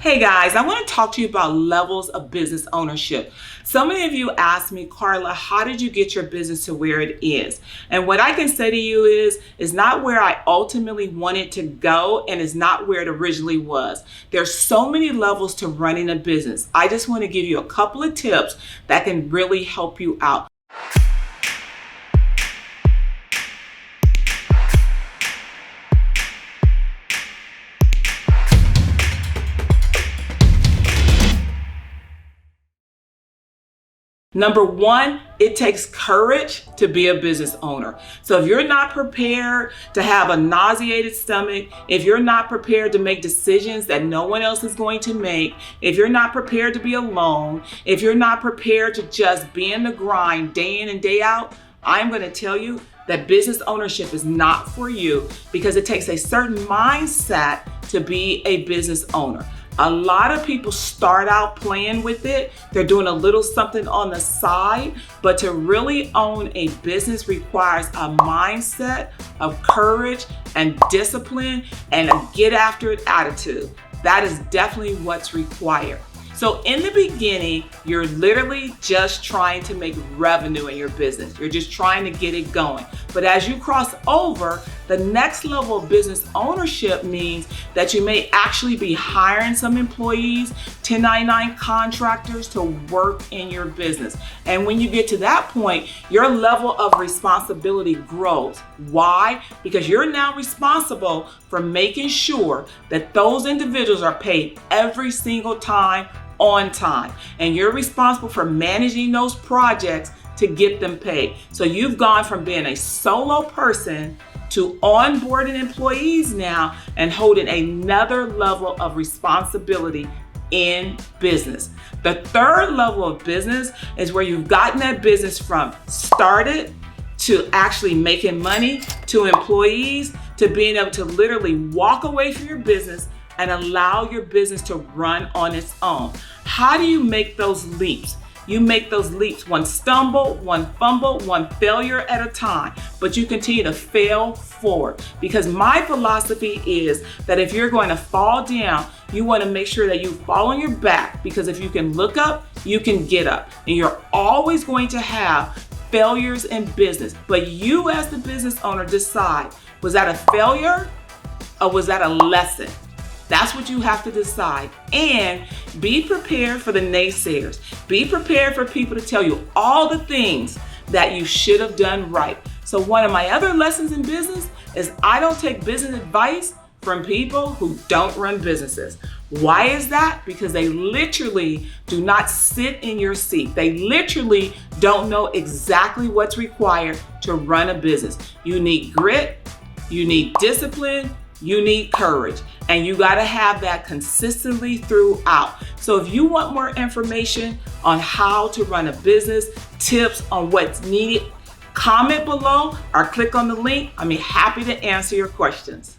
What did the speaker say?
Hey guys, I want to talk to you about levels of business ownership. So many of you asked me, Carla, how did you get your business to where it is? And what I can say to you is not where I ultimately wanted to go and is not where it originally was. There's so many levels to running a business. I just want to give you a couple of tips that can really help you out. Number one, it takes courage to be a business owner. So if you're not prepared to have a nauseated stomach, if you're not prepared to make decisions that no one else is going to make, if you're not prepared to be alone, if you're not prepared to just be in the grind day in and day out, I'm going to tell you that business ownership is not for you because it takes a certain mindset to be a business owner. A lot of people start out playing with it. They're doing a little something on the side, but to really own a business requires a mindset of courage and discipline and a get after it attitude. That is definitely what's required. So in the beginning, you're literally just trying to make revenue in your business. You're just trying to get it going. But as you cross over, the next level of business ownership means that you may actually be hiring some employees, 1099 contractors to work in your business. And when you get to that point, your level of responsibility grows. Why? Because you're now responsible for making sure that those individuals are paid every single time on time. And you're responsible for managing those projects to get them paid. So you've gone from being a solo person to onboarding employees now and holding another level of responsibility in business. The third level of business is where you've gotten that business from started to actually making money to employees to being able to literally walk away from your business and allow your business to run on its own. How do you make those leaps? You make those leaps one stumble, one fumble, one failure at a time, but you continue to fail forward. Because my philosophy is that if you're going to fall down, you want to make sure that you fall on your back, because if you can look up, you can get up. And you're always going to have failures in business, but you as the business owner decide, was that a failure or was that a lesson? That's what you have to decide. And be prepared for the naysayers. Be prepared for people to tell you all the things that you should have done right. So one of my other lessons in business is I don't take business advice from people who don't run businesses. Why is that? Because they literally do not sit in your seat. They literally don't know exactly what's required to run a business. You need grit, you need discipline, you need courage, and you got to have that consistently throughout. So if you want more information on how to run a business, tips on what's needed, comment below or click on the link. I'm happy to answer your questions.